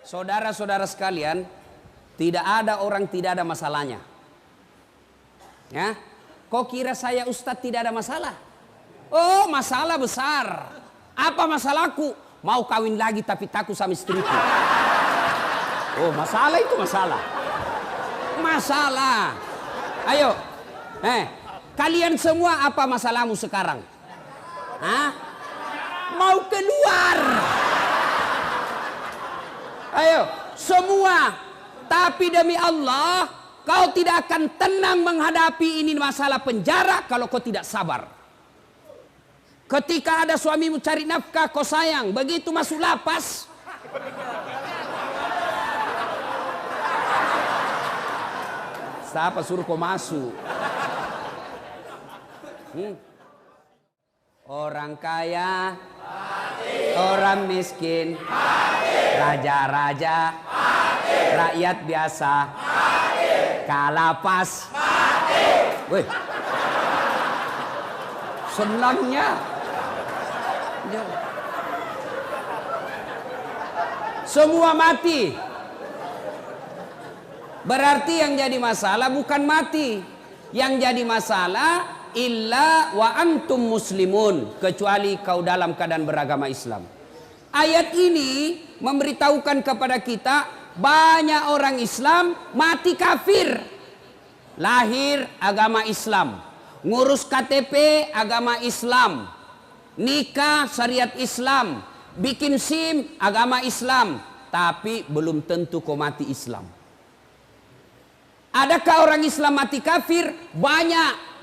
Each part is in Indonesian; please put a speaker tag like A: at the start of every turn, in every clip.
A: Saudara-saudara sekalian, tidak ada orang tidak ada masalahnya. Ya, kok kira saya Ustadz tidak ada masalah? Oh, masalah besar. Apa masalahku? Mau kawin lagi tapi takut sama istriku. Oh, masalah itu masalah. Masalah. Ayo, kalian semua apa masalahmu sekarang? Hah? Mau keluar? Ayo, semua. Tapi demi Allah, kau tidak akan tenang menghadapi ini masalah penjara kalau kau tidak sabar. Ketika ada suamimu cari nafkah, kau sayang. Begitu masuk lapas, siapa suruh kau masuk? Orang kaya, orang miskin, raja-raja, rakyat biasa, kalapas. Wih, senangnya. Semua mati. Berarti yang jadi masalah bukan mati. Yang jadi masalah illa wa antum muslimun, kecuali kau dalam keadaan beragama Islam. Ayat ini memberitahukan kepada kita banyak orang Islam mati kafir. Lahir agama Islam, ngurus KTP agama Islam, nikah syariat Islam, bikin SIM agama Islam, tapi belum tentu kau mati Islam. Adakah orang Islam mati kafir? Banyak.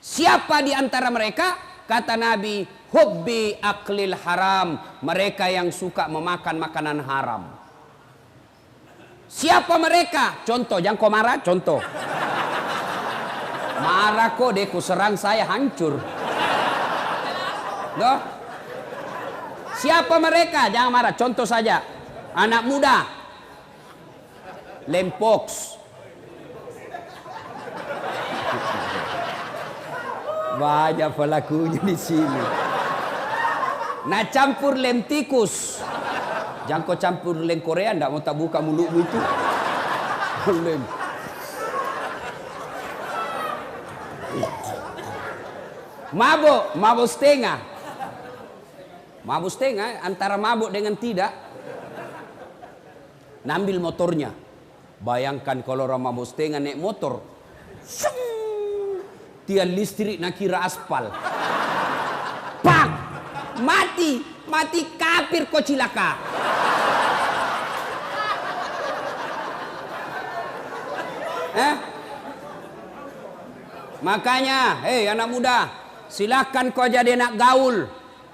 A: Siapa di antara mereka? Kata Nabi, hubbi aklil haram, mereka yang suka memakan makanan haram. Siapa mereka? Contoh, jangan kau marah, contoh. Marah kok deh, ku serang saya hancur. Loh? Siapa mereka? Jangan marah, contoh saja. Anak muda, lempox. Banyak pelakunya di sini. Nah, campur lem tikus. Jangan kau campur lem Korea, ndak mau tak buka mulutmu itu. Lem. Mabuk setengah. Mabuk setengah antara mabuk dengan tidak. Nambil motornya. Bayangkan kalau orang mabuk setengah naik motor. Tiang listrik nak kira aspal. Pak, mati kafir kau cilaka. Makanya, hei anak muda, silakan kau jadi anak gaul,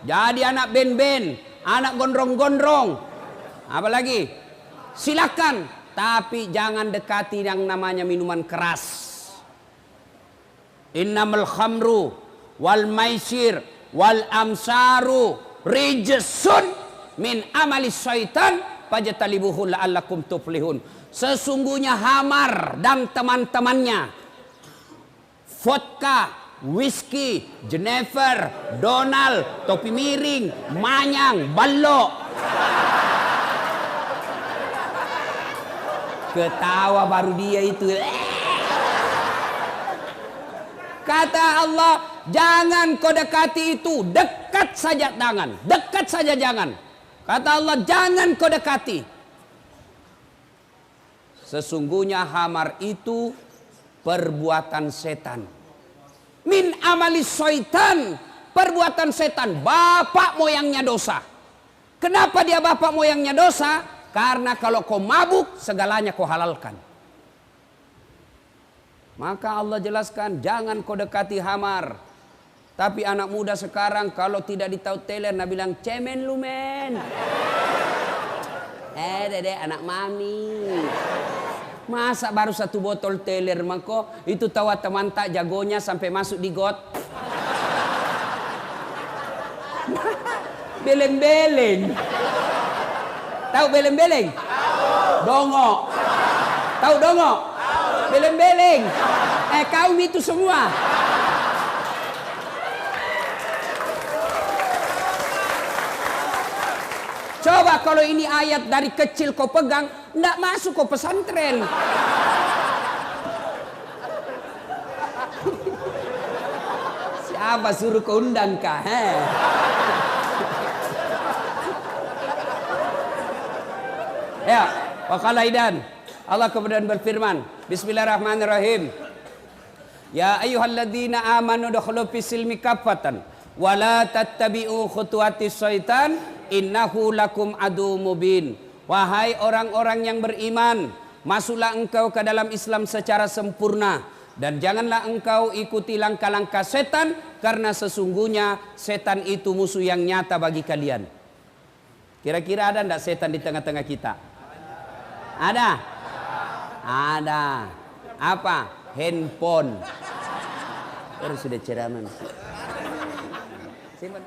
A: jadi anak ben-ben, anak gondrong-gondrong, apalagi, silakan, tapi jangan dekati yang namanya minuman keras. Innamal khamru wal maisir wal amsaru rijsun min amalis syaitan fajtalibuhu la'allakum tuflihun. Sesungguhnya hamar dan teman-temannya, vodka, whisky, Jenever, Donald, topi miring, manyang, balok. Ketawa baru dia itu. Kata Allah, jangan kau dekati itu, dekat saja jangan, dekat saja jangan. Kata Allah, jangan kau dekati. Sesungguhnya hamar itu perbuatan setan. Min amalis syaitan, perbuatan setan, bapak moyangnya dosa. Kenapa dia bapak moyangnya dosa? Karena kalau kau mabuk, segalanya kau halalkan. Maka Allah jelaskan, jangan kau dekati hamar. Tapi anak muda sekarang kalau tidak ditahu teler, nah bilang, cemen lu men. Dede anak mami. Masa baru satu botol teler mako, itu tahu teman tak jagonya sampai masuk di got. Beleng-beleng. Tahu beleng-beleng? Dongo. Tahu dongo? Beleng-beleng. Kaum itu semua. Coba kalau ini ayat dari kecil kau pegang, nggak masuk kau pesantren. Siapa suruh kau undang kah? Ya, waqala idan. Allah kemudian berfirman, Bismillahirrahmanirrahim. Ya ayyuhalladzina amanu dukhulu fis silmi kaffatan wa la tattabi'u khutuwatis syaitan innahu lakum adu mubin. Wahai orang-orang yang beriman, masuklah engkau ke dalam Islam secara sempurna dan janganlah engkau ikuti langkah-langkah setan karena sesungguhnya setan itu musuh yang nyata bagi kalian. Kira-kira ada enggak setan di tengah-tengah kita? Ada? Ada. Apa? Handphone. Baru sudah ceramah.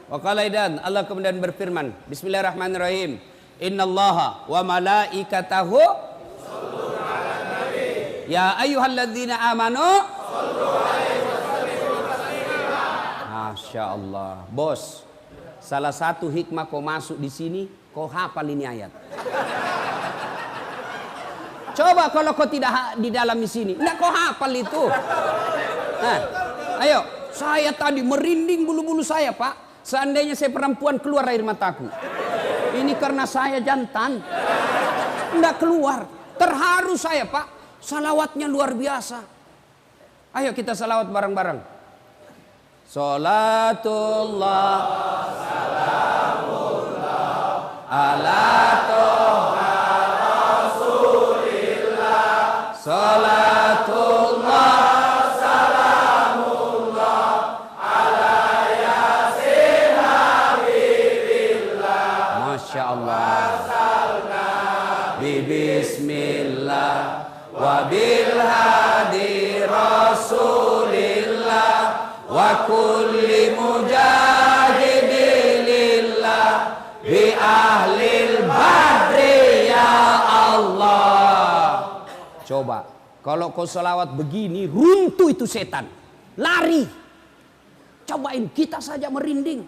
A: Waqala idan, Allah kemudian berfirman, Bismillahirrahmanirrahim. Innallaha wa malaikatahu yusholluna 'alan nabi. Ya ayyuhalladzina amanu shollu 'alaihi wa sallimu taslima. Masya Allah, bos. Salah satu hikmah kau masuk di sini, kau hafal ini ayat. Coba kalau kau tidak di dalam di sini, enggak kau hafal itu. Nah, ayo, saya tadi merinding bulu-bulu saya, Pak. Seandainya saya perempuan keluar air mataku. Ini karena saya jantan. Enggak keluar. Terharu saya, Pak. Salawatnya luar biasa. Ayo kita salawat bareng-bareng. Salatullah salamullah ala toha rasulillah. Salatullah salamullah ala yasin habibillah. Masya Allah. Bismillah wa bil hadi rasulillah wa kulli mujahidilillah bi ahlil badri ya Allah. Coba kalau kau selawat begini, runtuh itu setan, lari. Cobain, kita saja merinding.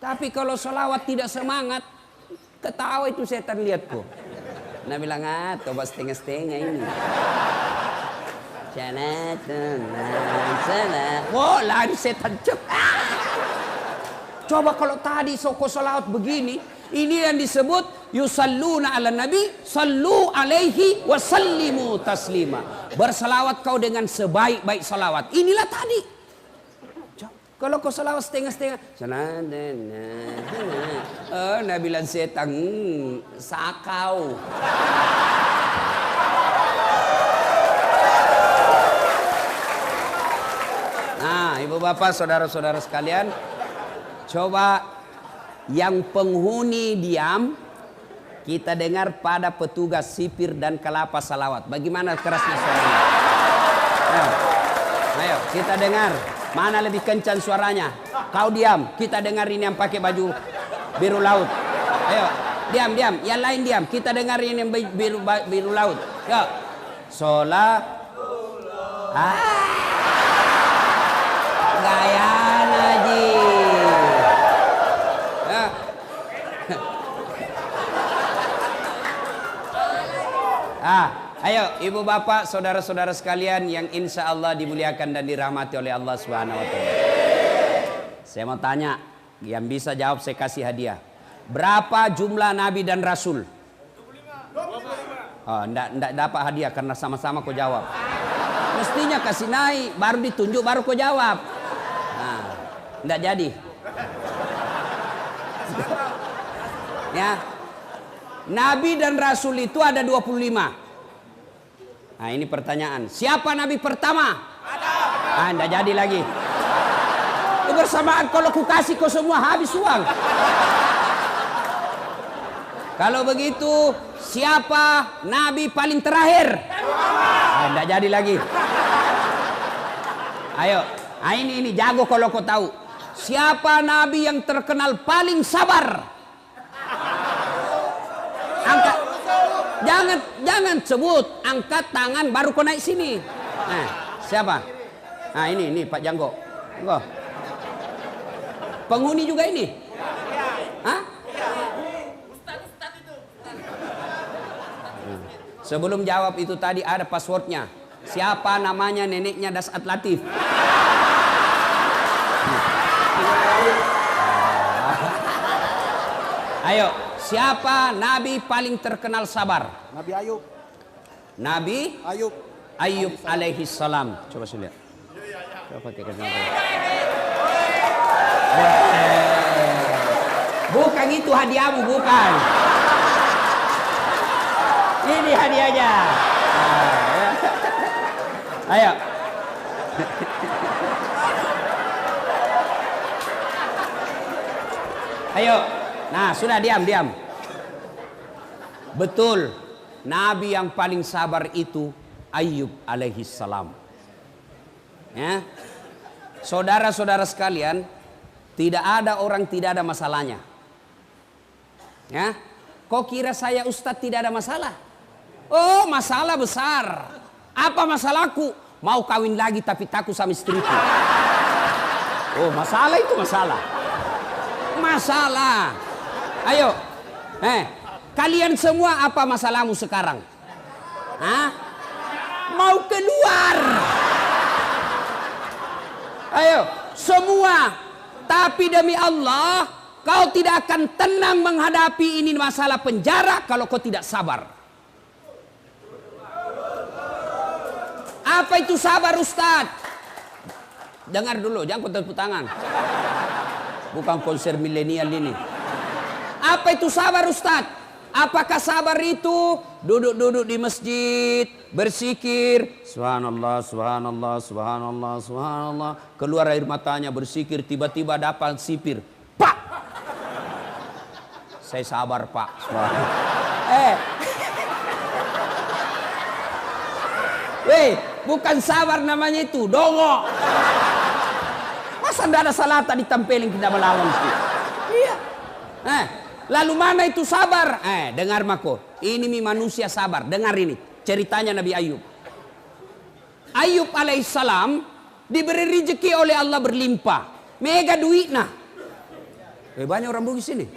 A: Tapi kalau selawat tidak semangat, ketawa itu setan, lihat kok. Nah bilang, coba setengah-setengah ini. Wah, lari setan. Coba kalau tadi soko salawat begini, ini yang disebut yusalluna ala nabi, sallu alaihi wa sallimu taslima. Bersalawat kau dengan sebaik-baik salawat. Inilah tadi. Kalau kau salawat setengah-setengah, nah bilang setan, sakau. Nah, ibu bapak, saudara-saudara sekalian, coba yang penghuni diam, kita dengar pada petugas sipir dan kelapa salawat. Bagaimana kerasnya suaranya? Ayo, kita dengar. Mana lebih kencang suaranya? Kau diam, kita dengar ini yang pakai baju biru laut. Ayo, diam. Yang lain diam, kita dengar ini yang biru laut. Yo, sholat. Gaya Naji. Ayo ibu bapak, saudara-saudara sekalian yang insya Allah dimuliakan dan dirahmati oleh Allah Subhanahu Wa Taala. Saya mau tanya, yang bisa jawab saya kasih hadiah. Berapa jumlah nabi dan rasul? 25. Oh, enggak dapat hadiah karena sama-sama kau jawab. Mestinya kasih naik, baru ditunjuk, baru kau jawab. Nah, enggak jadi. Ya. Nabi dan rasul itu ada 25. Nah ini pertanyaan, siapa nabi pertama? Adam. Enggak jadi lagi. Bersamaan kalau ku kasih kau semua habis uang. Kalau begitu siapa nabi paling terakhir? Enggak jadi lagi. Ayo, ini jago kalau kau tahu. Siapa nabi yang terkenal paling sabar? Angkat. Jangan sebut, angkat tangan baru kau naik sini. Nah, siapa? Nah ini Pak Janggo. Enggak. Penghuni juga ini? Hah? Sebelum jawab itu tadi ada passwordnya. Siapa namanya neneknya Dasat Latif? Ayo, siapa nabi paling terkenal sabar?
B: Nabi Ayub.
A: Nabi
B: Ayub.
A: Ayub alaihi salam. Coba saya lihat. Coba kita lihat. Bukan itu hadiahmu, bukan. Ini hadiahnya. Ayo. Ayo. Nah, sudah diam. Betul. Nabi yang paling sabar itu Ayub alaihi salam. Ya. Saudara-saudara sekalian, tidak ada orang tidak ada masalahnya. Ya. Kok kira saya Ustadz tidak ada masalah? Oh, masalah besar. Apa masalahku? Mau kawin lagi tapi takut sama istriku. Oh, masalah itu masalah. Masalah. Ayo. Kalian semua apa masalahmu sekarang? Hah? Mau keluar. Ayo, semua. Tapi demi Allah, kau tidak akan tenang menghadapi ini masalah penjara kalau kau tidak sabar. Apa itu sabar, Ustadz? Dengar dulu, jangan tepuk tangan. Bukan konser milenial ini. Apa itu sabar, Ustadz? Apakah sabar itu duduk-duduk di masjid, bersikir, subhanallah, subhanallah, subhanallah, subhanallah, keluar air matanya bersikir, tiba-tiba dapat sipir, Pak. Saya sabar, Pak. Bukan sabar namanya itu, dongo. Masa tidak ada salata ditempelin kita melawan itu? Iya. Lalu mana itu sabar? Dengar mako. Ini manusia sabar. Dengar ini ceritanya Nabi Ayub. Ayub alaihissalam diberi rezeki oleh Allah berlimpah. Mega duit nah. Banyak orang Bugis ini.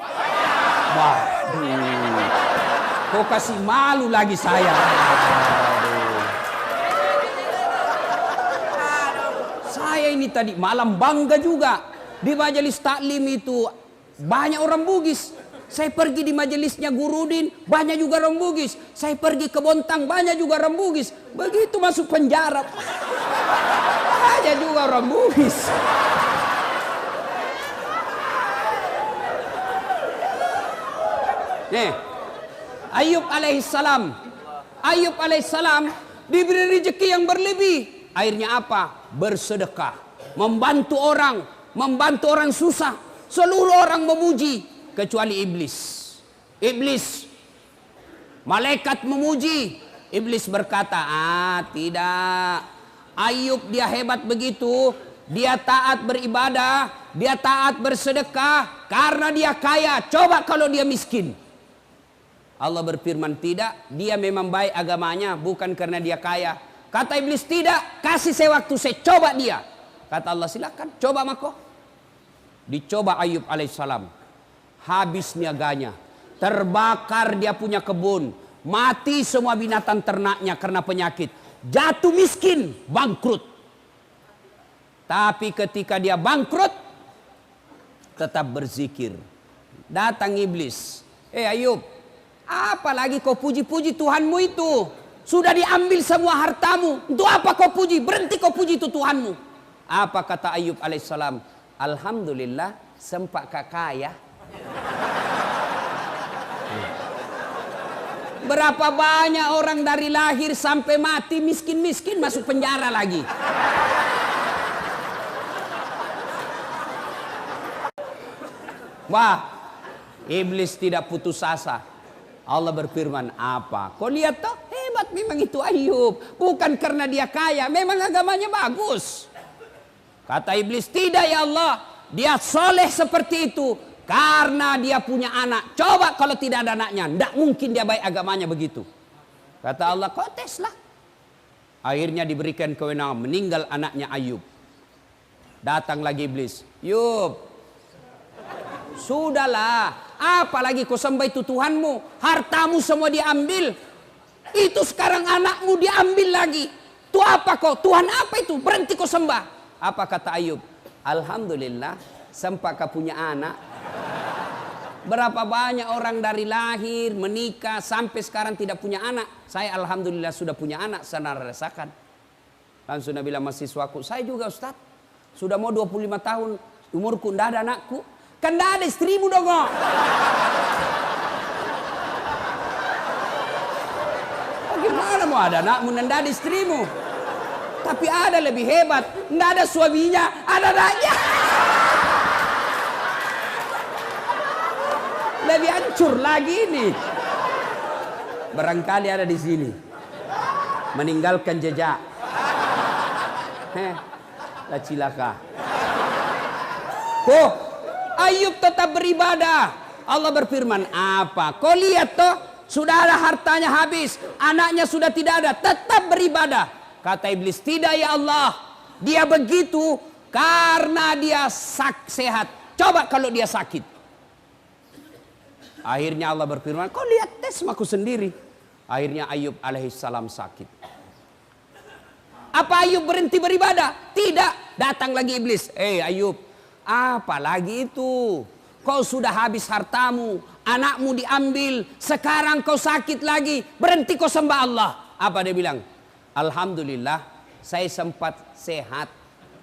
A: Kok kasih malu lagi saya. Saya ini tadi malam bangga juga. Di majelis taklim itu banyak orang Bugis. Saya pergi di majelisnya Gurudin, banyak juga orang Bugis. Saya pergi ke Bontang, banyak juga orang Bugis. Begitu masuk penjara, banyak juga orang Bugis. Nih, Ayub alaihissalam diberi rezeki yang berlebih. Akhirnya apa? Bersedekah, membantu orang susah. Seluruh orang memuji kecuali iblis. Malaikat memuji, iblis berkata, tidak. Ayub dia hebat begitu, dia taat beribadah, dia taat bersedekah karena dia kaya. Coba kalau dia miskin. Allah berfirman, tidak, dia memang baik agamanya bukan karena dia kaya. Kata iblis, tidak, kasih saya waktu, saya coba dia. Kata Allah, silakan, coba mako. Dicoba Ayub alaihissalam. Habis niaganya. Terbakar dia punya kebun. Mati semua binatang ternaknya karena penyakit. Jatuh miskin, bangkrut. Tapi ketika dia bangkrut, tetap berzikir. Datang iblis. Ayub, apalagi kau puji-puji Tuhanmu itu? Sudah diambil semua hartamu. Untuk apa kau puji? Berhenti kau puji itu Tuhanmu. Apa kata Ayub alaihissalam? Alhamdulillah sempat kaya. Berapa banyak orang dari lahir sampai mati miskin-miskin masuk penjara lagi. Wah, iblis tidak putus asa. Allah berfirman, apa? Kau lihat toh, hebat memang itu Ayub. Bukan karena dia kaya, memang agamanya bagus. Kata iblis, tidak ya Allah. Dia soleh seperti itu karena dia punya anak. Coba kalau tidak ada anaknya, tidak mungkin dia baik agamanya begitu. Kata Allah, kau teslah. Akhirnya diberikan kewenangan, meninggal anaknya Ayub. Datang lagi iblis. Yub, sudahlah. Apalagi kau sembah itu Tuhanmu. Hartamu semua diambil. Itu sekarang anakmu diambil lagi. Tuh apa kau? Tuhan apa itu? Berhenti kau sembah. Apa kata Ayub? Alhamdulillah, sempat kau punya anak. Berapa banyak orang dari lahir, menikah, sampai sekarang tidak punya anak. Saya alhamdulillah sudah punya anak, saya rasakan. Langsung Nabi bilang mahasiswaku, saya juga Ustaz. Sudah mau 25 tahun, umurku tidak ada anakku. Kan tidak ada istrimu dong. Gimana mau ada anakmu, tidak ada istrimu. Tapi ada lebih hebat, tidak ada suaminya, ada anaknya. Lebih hancur lagi ini. Barangkali ada di sini. Meninggalkan jejak. Lah cilaka. Oh, Ayub tetap beribadah. Allah berfirman, apa? Kau lihat toh, sudah ada hartanya habis, anaknya sudah tidak ada, tetap beribadah. Kata iblis, tidak ya Allah. Dia begitu karena dia sehat. Coba kalau dia sakit. Akhirnya Allah berfirman, kau lihat tes aku sendiri. Akhirnya Ayub alaihissalam sakit. Apa Ayub berhenti beribadah? Tidak. Datang lagi iblis. Ayub, apa lagi itu? Kau sudah habis hartamu, anakmu diambil, sekarang kau sakit lagi, berhenti kau sembah Allah. Apa dia bilang? Alhamdulillah, saya sempat sehat.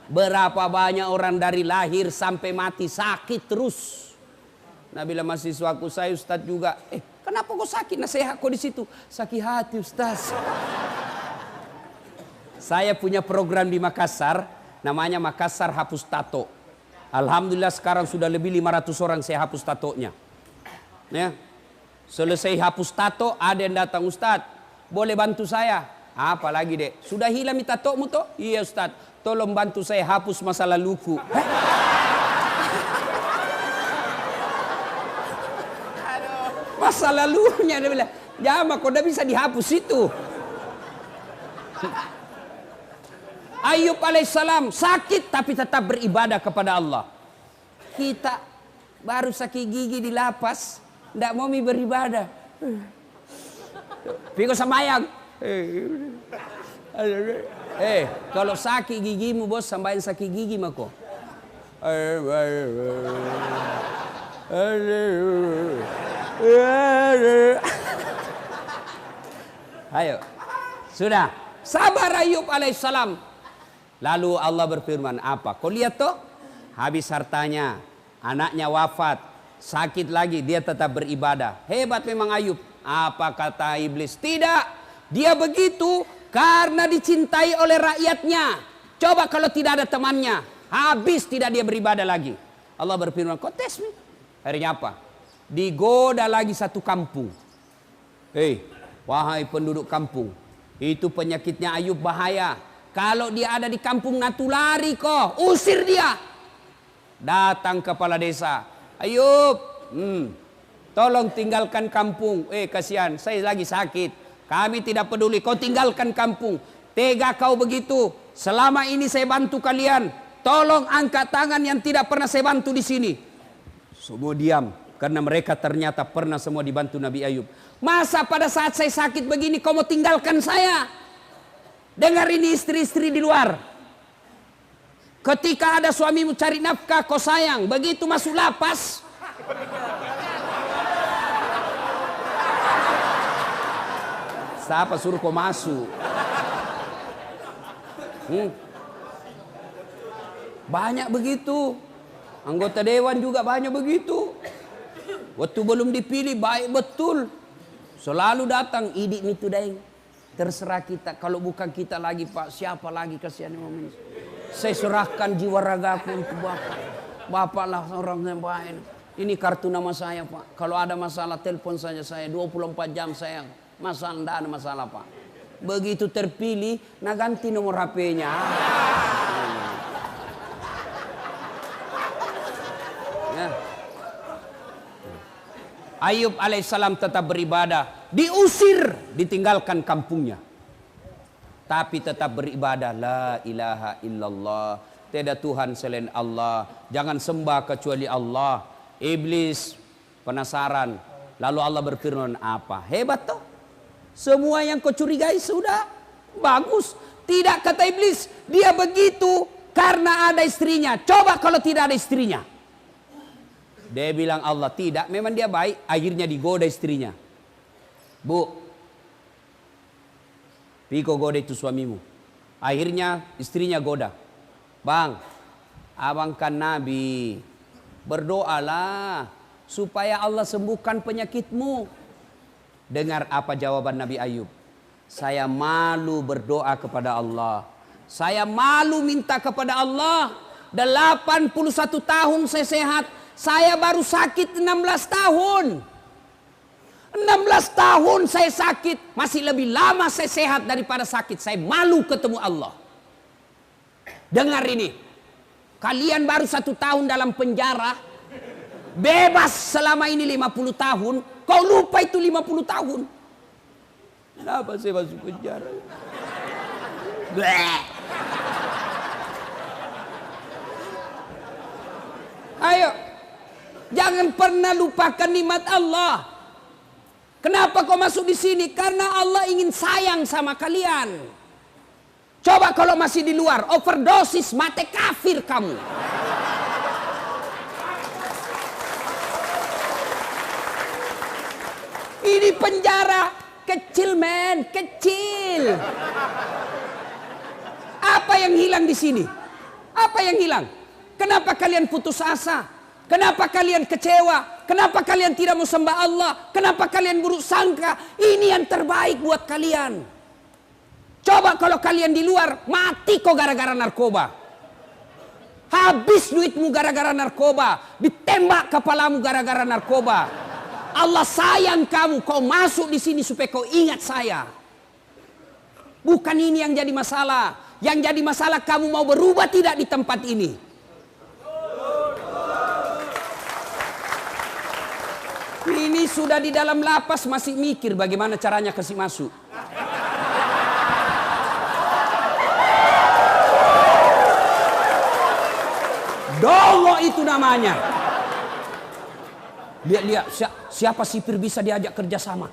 A: Berapa banyak orang dari lahir sampai mati sakit terus. Nabi bilang mahasiswaku, saya Ustaz juga. Kenapa kau sakit? Nasihat kau di situ. Sakit hati Ustaz. Saya punya program di Makassar, namanya Makassar Hapus Tato. Alhamdulillah sekarang sudah lebih 500 orang saya hapus tatonya. Ya. Selesai hapus tato, ada yang datang, Ustaz, boleh bantu saya? Apa lagi dek? Sudah hilang tatomu toh? Iya Ustaz, tolong bantu saya hapus masa laluku. Masa lalunya dia bilang, jangan kau udah bisa dihapus itu. Ayub alaihissalam sakit tapi tetap beribadah kepada Allah. Kita baru sakit gigi di lapas, tidak mau beribadah. Piko samayang. Kalau sakit gigimu bos, sambahin sakit gigi mako. Ayo, sudah sabar Ayub alaihissalam. Lalu Allah berfirman, apa? Kau lihat toh, habis hartanya, anaknya wafat, sakit lagi, dia tetap beribadah. Hebat memang Ayub. Apa kata iblis? Tidak, dia begitu karena dicintai oleh rakyatnya. Coba kalau tidak ada temannya, habis tidak dia beribadah lagi. Allah berfirman, kau tes nih. Akhirnya apa? Digoda lagi satu kampung. Wahai penduduk kampung, itu penyakitnya Ayub bahaya. Kalau dia ada di kampung natulari kok, usir dia. Datang kepala desa, Ayub, tolong tinggalkan kampung. Kasihan, saya lagi sakit. Kami tidak peduli, kau tinggalkan kampung. Tega kau begitu. Selama ini saya bantu kalian. Tolong angkat tangan yang tidak pernah saya bantu di sini. Semua diam, karena mereka ternyata pernah semua dibantu Nabi Ayub. Masa pada saat saya sakit begini kau mau tinggalkan saya? Dengar ini istri-istri di luar. Ketika ada suamimu cari nafkah kau sayang, begitu masuk lapas, siapa suruh kau masuk? Banyak begitu. Anggota dewan juga banyak begitu. Waktu belum dipilih baik betul, selalu datang idik itu daeng. Terserah kita, kalau bukan kita lagi Pak, siapa lagi kasihan momen. Saya serahkan jiwa ragaku untuk Bapak. Bapak lah orang yang baik. Ini kartu nama saya Pak. Kalau ada masalah telepon saja saya, 24 jam saya. Masalah, tidak ada masalah Pak. Begitu terpilih, nah ganti nomor HP-nya. Ya. Ayub alaihissalam tetap beribadah. Diusir, ditinggalkan kampungnya. Tapi tetap beribadah. La ilaha illallah. Tiada Tuhan selain Allah. Jangan sembah kecuali Allah. Iblis penasaran. Lalu Allah berfirman apa? Hebat toh. Semua yang kau curigai sudah bagus. Tidak, kata iblis, dia begitu karena ada istrinya. Coba kalau tidak ada istrinya. Dia bilang Allah, tidak, memang dia baik. Akhirnya digoda istrinya. Bu, Piko goda itu suamimu. Akhirnya istrinya goda. Bang, abang kan Nabi. Berdoalah supaya Allah sembuhkan penyakitmu. Dengar apa jawaban Nabi Ayub. Saya malu berdoa kepada Allah. Saya malu minta kepada Allah. 81 tahun saya sehat. Saya baru sakit 16 tahun. 16 tahun saya sakit. Masih lebih lama saya sehat daripada sakit. Saya malu ketemu Allah. Dengar ini. Kalian baru 1 tahun dalam penjara. Bebas selama ini 50 tahun. Kau lupa itu 50 tahun. Kenapa saya masuk penjara? Bleh. Ayo. Jangan pernah lupakan nikmat Allah. Kenapa kau masuk di sini? Karena Allah ingin sayang sama kalian. Coba kalau masih di luar, overdosis, mati kafir kamu. Ini penjara kecil, men, kecil. Apa yang hilang di sini? Apa yang hilang? Kenapa kalian putus asa? Kenapa kalian kecewa? Kenapa kalian tidak mau sembah Allah? Kenapa kalian buruk sangka? Ini yang terbaik buat kalian. Coba kalau kalian di luar, mati kok gara-gara narkoba. Habis duitmu gara-gara narkoba. Ditembak kepalamu gara-gara narkoba. Allah sayang kamu, kau masuk di sini supaya kau ingat saya. Bukan ini yang jadi masalah. Yang jadi masalah kamu mau berubah tidak di tempat ini. Ini sudah di dalam lapas masih mikir bagaimana caranya kasih masuk. Dongo itu namanya. Lihat siapa sipir bisa diajak kerjasama.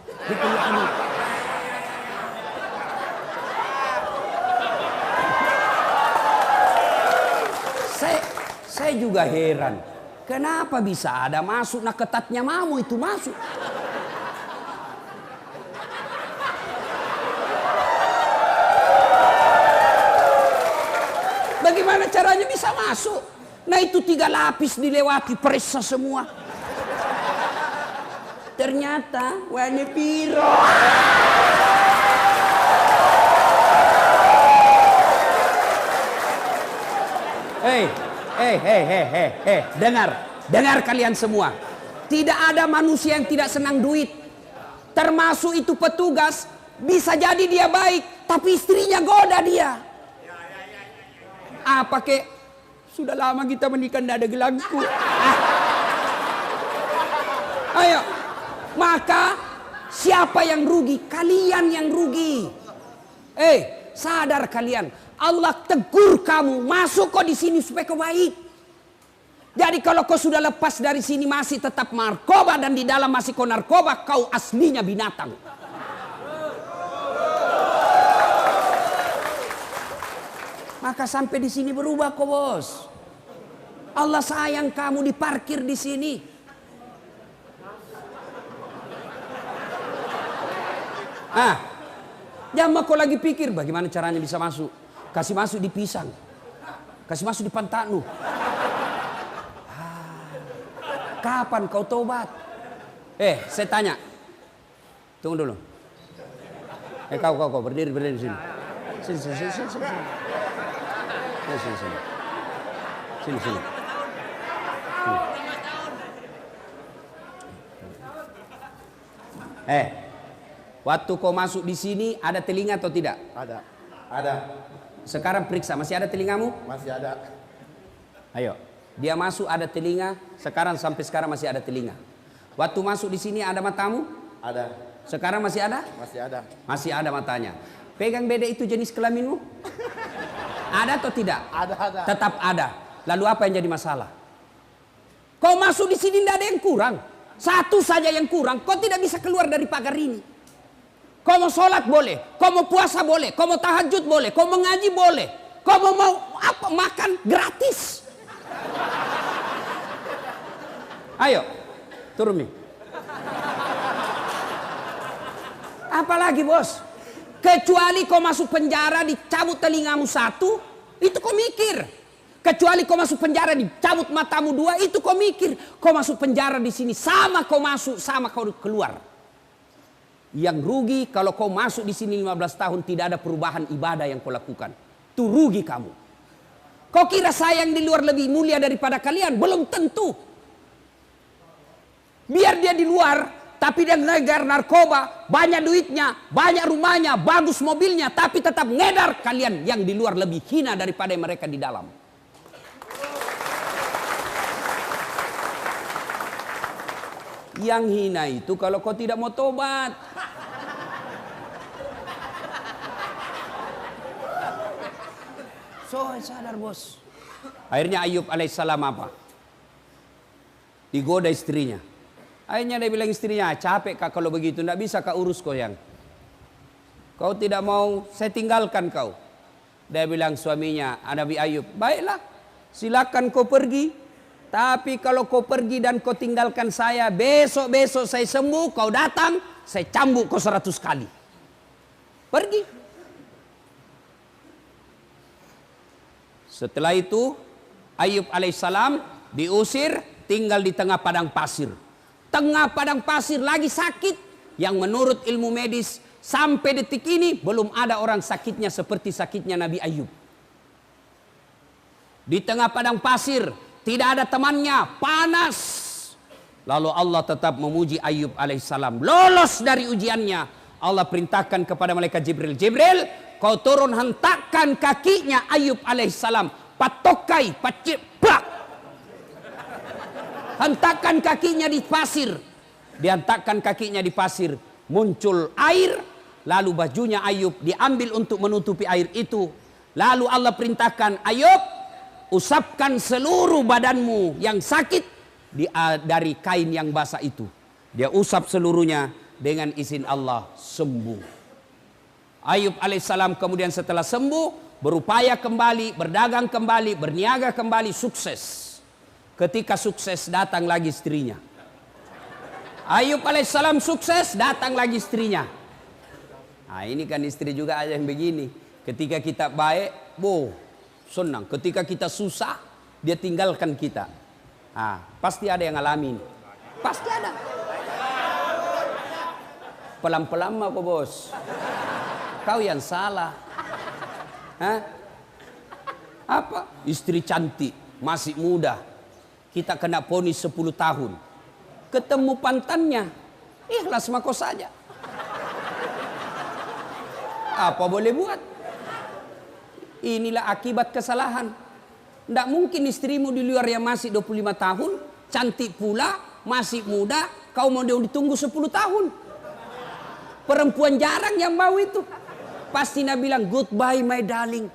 A: Saya juga heran. Kenapa bisa ada masuk nak ketatnya mamu itu masuk. Bagaimana caranya bisa masuk? Nah itu 3 lapis dilewati, periksa semua. Ternyata warna biru. Dengar kalian semua. Tidak ada manusia yang tidak senang duit. Termasuk itu petugas. Bisa jadi dia baik, tapi istrinya goda dia. Apa kek? Sudah lama kita menikah tidak ada gelangku. Ayo. Maka siapa yang rugi? Kalian yang rugi. Sadar kalian. Allah tegur kamu. Masuk kau di sini supaya kau baik. Jadi kalau kau sudah lepas dari sini masih tetap narkoba dan di dalam masih kau narkoba, kau aslinya binatang. Maka sampai di sini berubah kau, bos. Allah sayang kamu diparkir di sini. Jangan kau lagi pikir bagaimana caranya bisa masuk. Kasih masuk di pisang. Kasih masuk di pantatmu. Kapan kau tobat? Saya tanya. Tunggu dulu. Kau berdiri di sini. Sini. Waktu kau masuk di sini ada telinga atau tidak?
B: Ada.
A: Sekarang periksa, masih ada telingamu?
B: Masih ada.
A: Ayo, dia masuk ada telinga, sampai sekarang masih ada telinga. Waktu masuk di sini ada matamu?
B: Ada.
A: Sekarang masih ada?
B: Masih ada.
A: Masih ada matanya. Pegang beda itu jenis kelaminmu? Ada atau tidak?
B: Ada.
A: Tetap ada. Lalu apa yang jadi masalah? Kau masuk di sini tidak ada yang kurang. Satu saja yang kurang, kau tidak bisa keluar dari pagar ini. Kau mau sholat boleh, kau mau puasa boleh, kau mau tahajud boleh, kau mau ngaji boleh, kau mau apa makan gratis. Ayo, turun nih. Apalagi bos? Kecuali kau masuk penjara dicabut telingamu satu, itu kau mikir. Kecuali kau masuk penjara dicabut matamu dua, itu kau mikir. Kau masuk penjara di sini sama kau masuk, sama kau keluar. Yang rugi kalau kau masuk di sini 15 tahun tidak ada perubahan ibadah yang kau lakukan. Itu rugi kamu. Kau kira saya yang di luar lebih mulia daripada kalian? Belum tentu. Biar dia di luar, tapi dia ngegar narkoba, banyak duitnya, banyak rumahnya, bagus mobilnya, tapi tetap ngedar. Kalian yang di luar lebih hina daripada mereka di dalam. Yang hina itu kalau kau tidak mau tobat. So, sadar bos. Akhirnya Ayub alaihissalam apa? Digoda istrinya. Akhirnya dia bilang istrinya, capek kak kalau begitu, tidak bisa kak urus kau yang. Kau tidak mau, saya tinggalkan kau. Dia bilang suaminya, Nabi Ayub, baiklah, silakan kau pergi. Tapi kalau kau pergi dan kau tinggalkan saya, besok-besok saya sembuh, kau datang, saya cambuk kau 100 kali. Pergi. Setelah itu, Ayub alaihissalam diusir, tinggal di tengah padang pasir. Tengah padang pasir lagi sakit, yang menurut ilmu medis, sampai detik ini belum ada orang sakitnya seperti sakitnya Nabi Ayub. Di tengah padang pasir, tidak ada temannya, panas. Lalu Allah tetap memuji Ayub alaihissalam. Lolos dari ujiannya. Allah perintahkan kepada malaikat Jibril. Jibril, kau turun hentakkan kakinya Ayub alaihissalam. Patokai, paciplak. Hentakkan kakinya di pasir. Dihentakkan kakinya di pasir. Muncul air. Lalu bajunya Ayub diambil untuk menutupi air itu. Lalu Allah perintahkan, Ayub, usapkan seluruh badanmu yang sakit dari kain yang basah itu. Dia usap seluruhnya, dengan izin Allah sembuh. Ayub alaihissalam kemudian setelah sembuh, berupaya kembali, berdagang kembali, berniaga kembali, sukses. Ketika sukses datang lagi istrinya. Ayub alaihissalam sukses, datang lagi istrinya. Nah ini kan istri juga ada yang begini. Ketika kita baik, senang. Ketika kita susah, dia tinggalkan kita. Pasti ada yang ngalamin. Pasti ada. Pelan-pelan mah kok bos. Kau yang salah. Apa? Istri cantik, masih muda. Kita kena vonis 10 tahun. Ketemu pantannya, ikhlas mako saja. Apa boleh buat? Inilah akibat kesalahan. Tidak mungkin istrimu di luar yang masih 25 tahun, cantik pula, masih muda, kau mau ditunggu 10 tahun. Perempuan jarang yang mau itu. Pasti dia bilang, goodbye my darling.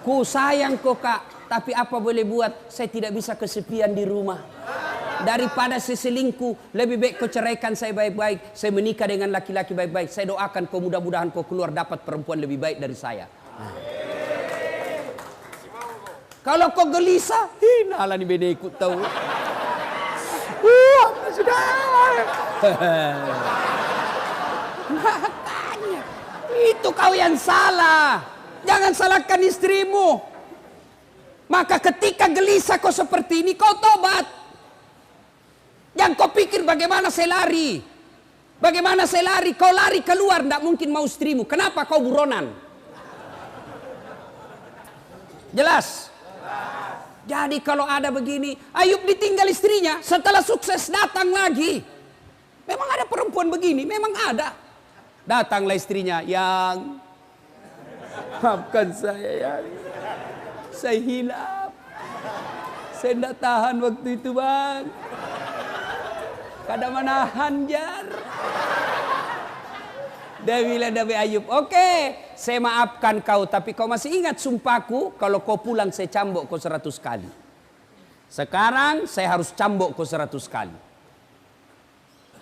A: Ku sayang kok kak, tapi apa boleh buat, saya tidak bisa kesepian di rumah. Daripada saya selingkuh, lebih baik kau ceraikan saya baik-baik. Saya menikah dengan laki-laki baik-baik. Saya doakan kau mudah-mudahan kau keluar dapat perempuan lebih baik dari saya. Kalau kau gelisah, nalah ni bini ikut tahu. Sudah. Makanya, itu kau yang salah. Jangan salahkan istrimu. Maka ketika gelisah kau seperti ini, kau tobat. Yang kau pikir bagaimana saya lari. Bagaimana saya lari. Kau lari keluar. Tidak mungkin mau istrimu. Kenapa kau buronan? Jelas? Jadi kalau ada begini. Ayub ditinggal istrinya. Setelah sukses datang lagi. Memang ada perempuan begini. Memang ada. Datanglah istrinya. Yang maafkan saya yang. Saya hilaf. Saya tidak tahan waktu itu bang. Kada menahan jar. Dia bilang Nabi Ayub, oke, saya maafkan kau, tapi kau masih ingat sumpahku, kalau kau pulang saya cambuk kau 100 kali. Sekarang saya harus cambuk kau 100 kali.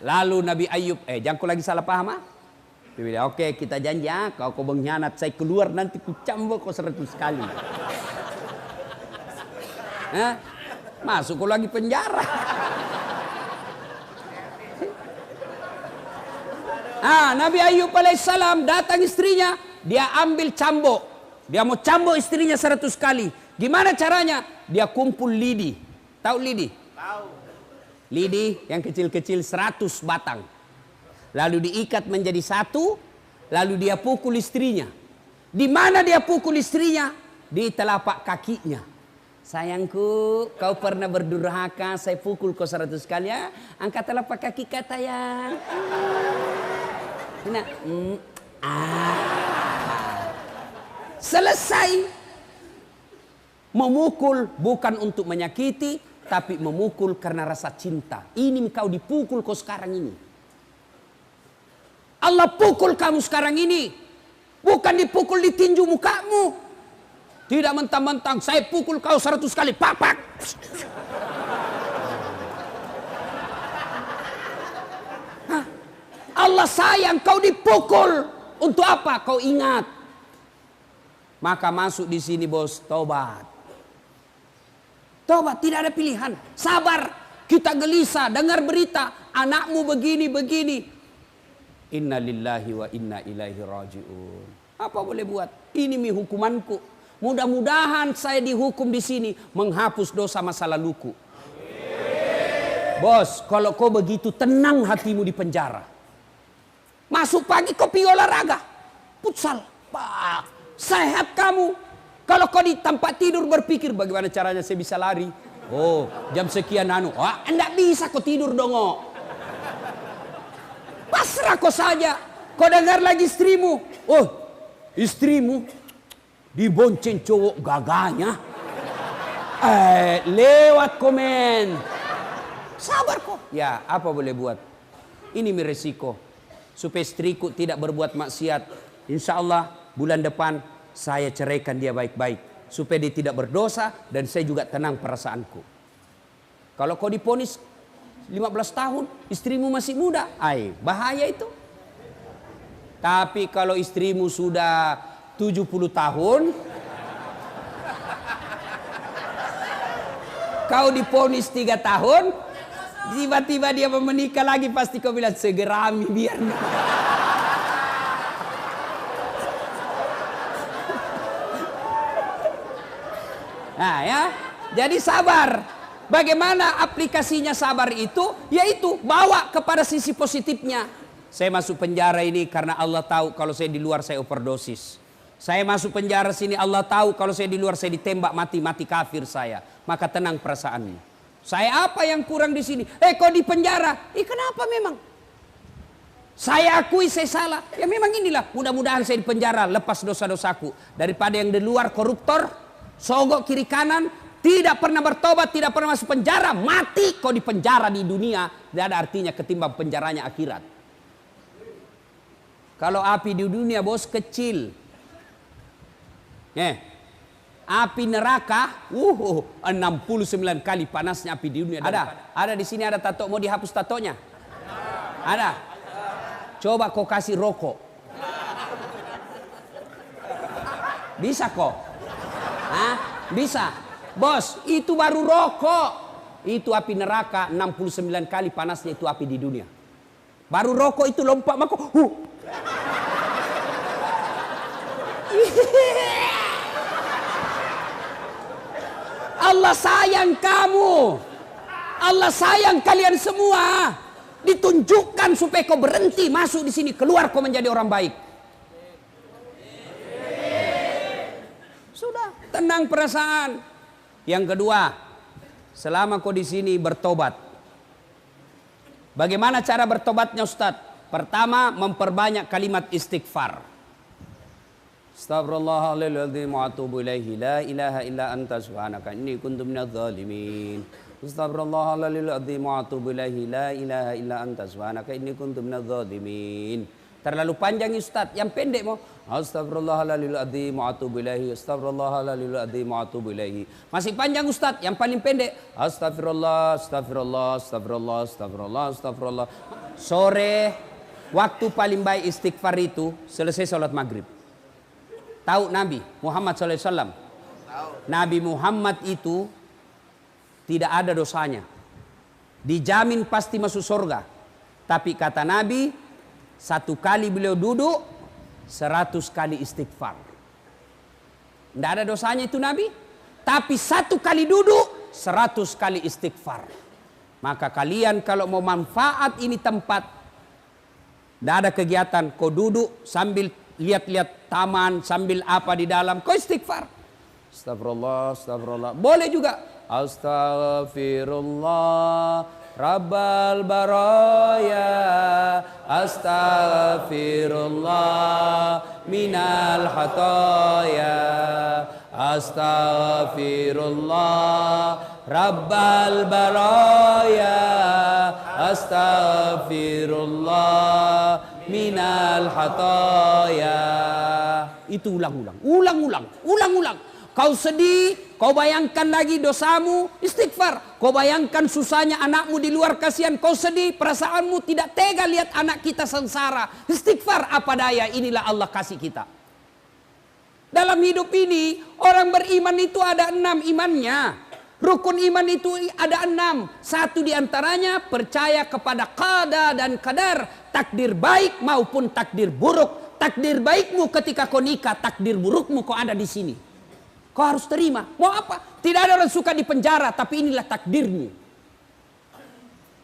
A: Lalu Nabi Ayub, jangan kau lagi salah paham ah. Dia bilang, oke kita janji ah, kau mengkhianat, saya keluar nanti ku cambuk kau 100 kali. Masuk kau lagi penjara. Nabi Ayub alaihissalam datang istrinya, dia ambil cambuk. Dia mau cambuk istrinya 100 kali. Gimana caranya? Dia kumpul lidi. Tahu lidi? Tahu. Lidi yang kecil-kecil 100 batang. Lalu diikat menjadi satu, lalu dia pukul istrinya. Di mana dia pukul istrinya? Di telapak kakinya. Sayangku, kau pernah berdurhaka, saya pukul kau 100 kali ya. Angkat telapak kaki kata ya. Nah, selesai. Memukul bukan untuk menyakiti, tapi memukul karena rasa cinta. Ini kau dipukul kau sekarang ini. Allah pukul kamu sekarang ini. Bukan dipukul di tinju mukamu. Tidak mentang-mentang saya pukul kau 100 kali. Papak. Allah sayang kau dipukul. Untuk apa? Kau ingat. Maka masuk di sini bos, tobat. Tobat, tidak ada pilihan. Sabar. Kita gelisah dengar berita anakmu begini. Inna lillahi wa inna ilaihi raji'un. Apa boleh buat? Ini hukumanku. Mudah-mudahan saya dihukum di sini menghapus dosa masa laluku. Bos, kalau kau begitu tenang hatimu di penjara. Masuk pagi kau pergi olahraga. Futsal. Sehat kamu. Kalau kau di tempat tidur berpikir bagaimana caranya saya bisa lari. Oh, jam sekian enggak bisa kau tidur dong. Pasrah kau saja. Kau dengar lagi istrimu. Oh, istrimu dibonceng cowok gagahnya. Lewat komen. Sabar kau. Ya, apa boleh buat? Ini resiko. Supaya istriku tidak berbuat maksiat. Insya Allah bulan depan saya ceraikan dia baik-baik. Supaya dia tidak berdosa dan saya juga tenang perasaanku. Kalau kau diponis 15 tahun, istrimu masih muda, bahaya itu. Tapi kalau istrimu sudah 70 tahun, kau diponis 3 tahun, tiba-tiba dia mau menikah lagi, pasti kau bilang segerami biar. Nah ya, jadi sabar. Bagaimana aplikasinya sabar itu? Yaitu bawa kepada sisi positifnya. Saya masuk penjara ini karena Allah tahu kalau saya di luar saya overdosis. Saya masuk penjara sini Allah tahu kalau saya di luar saya ditembak mati kafir saya. Maka tenang perasaannya. Saya apa yang kurang di sini? Kok di penjara? Kenapa memang? Saya akui saya salah. Ya memang inilah. Mudah-mudahan saya di penjara lepas dosa-dosaku. Daripada yang di luar koruptor, sogok kiri kanan, tidak pernah bertobat, tidak pernah masuk penjara, mati kok di penjara di dunia, tidak ada artinya ketimbang penjaranya akhirat. Kalau api di dunia bos kecil. Api neraka 69 kali panasnya api di dunia. Ada di sini ada tato, mau dihapus tatonya? Ada. Coba kau kasih rokok. Bisa kok? Bisa. Bos, itu baru rokok. Itu api neraka 69 kali panasnya itu api di dunia. Baru rokok itu lompat maka Allah sayang kamu. Allah sayang kalian semua. Ditunjukkan supaya kau berhenti masuk di sini, keluar kau menjadi orang baik. Sudah, tenang perasaan. Yang kedua, selama kau di sini bertobat. Bagaimana cara bertobatnya Ustadz? Pertama, memperbanyak kalimat istighfar. Astaghfirullahaladzim wa atubu ilaihi la ilaha illa anta subhanaka inni kuntu minadz zalimin. Astaghfirullahaladzim wa atubu ilaihi la ilaha illa anta subhanaka inni kuntu minadz zalimin. Terlalu panjang Ustadz, yang pendek mau Astaghfirullahaladzim wa atubu ilaihi. Astaghfirullahaladzim wa atubu ilaihi. Masih panjang Ustadz, yang paling pendek Astagfirullah, astagfirullah, astagfirullah, astagfirullah, astagfirullah. Sore, waktu paling baik istighfar itu selesai sholat maghrib. Tahu Nabi Muhammad SAW? Nabi Muhammad itu tidak ada dosanya. Dijamin pasti masuk surga. Tapi kata Nabi, 1 kali beliau duduk, 100 kali istighfar. Tidak ada dosanya itu Nabi. Tapi 1 kali duduk, 100 kali istighfar. Maka kalian kalau mau manfaat ini tempat, tidak ada kegiatan, kau duduk sambil lihat-lihat taman, sambil apa di dalam, kau istighfar. Astagfirullah, astagfirullah. Boleh juga. Astaghfirullah Rabbal baraya, astaghfirullah minal hataya, astaghfirullah Rabbal baraya, astaghfirullah minal hataya. Itu ulang-ulang, ulang-ulang, ulang-ulang. Kau sedih, kau bayangkan lagi dosamu, istighfar. Kau bayangkan susahnya anakmu di luar, kasihan, kau sedih, perasaanmu tidak tega lihat anak kita sengsara. Istighfar, apa daya, inilah Allah kasih kita. Dalam hidup ini, orang beriman itu ada 6 imannya. Rukun iman itu ada 6. 1 diantaranya percaya kepada qada dan qadar. Takdir baik maupun takdir buruk. Takdir baikmu ketika kau nikah, takdir burukmu kau ada di sini. Kau harus terima. Mau apa? Tidak ada orang suka di penjara, tapi inilah takdirmu.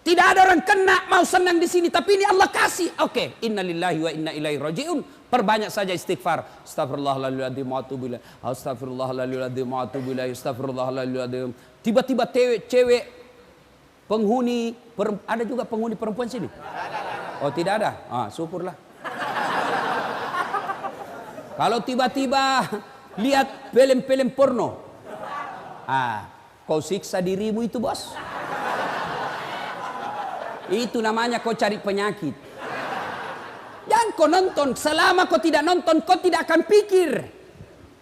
A: Tidak ada orang kena mau senang di sini, tapi ini Allah kasih. Oke, innalillahi wa inna ilaihi rajiun. Perbanyak saja istighfar. Astagfirullahaladzim wa atubu ilaih. Astagfirullahaladzim wa atubu ilaih. Astagfirullahaladzim. Tiba-tiba cewek penghuni, ada juga penghuni perempuan sini? Oh, tidak ada. Ah, syukurlah. Kalau tiba-tiba lihat film-film porno, kau siksa dirimu itu, bos. Itu namanya kau cari penyakit. Jangan kau nonton. Selama kau tidak nonton, kau tidak akan pikir.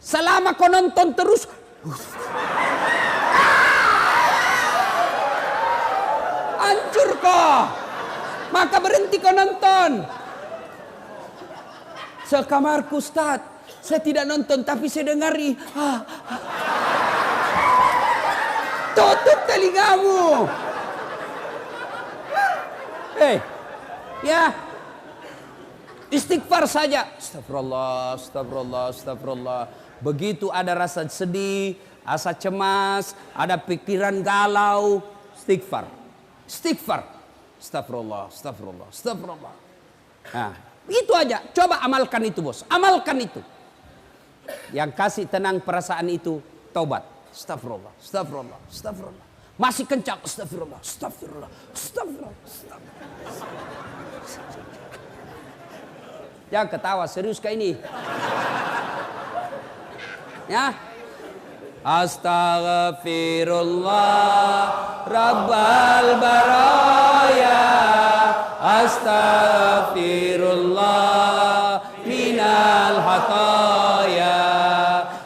A: Selama kau nonton terus, hancur kau. Maka berhenti kau nonton. Sekamarku, Ustaz, saya tidak nonton tapi saya dengari. Tutup telingamu. Ya, istighfar saja. Astagfirullah, astagfirullah, astagfirullah. Begitu ada rasa sedih, rasa cemas, ada pikiran galau, istighfar. Istighfar. Astagfirullah, astagfirullah, astagfirullah. Nah, itu aja. Coba amalkan itu, bos. Amalkan itu. Yang kasih tenang perasaan itu taubat. Astagfirullah, astagfirullah, astagfirullah. Masih kencang. Astagfirullah, astagfirullah, astagfirullah, astagfirullah. Jangan ketawa, serius kayak ini. Ya. Astaghfirullah Rabbal baraya, astaghfirullah minal hataya,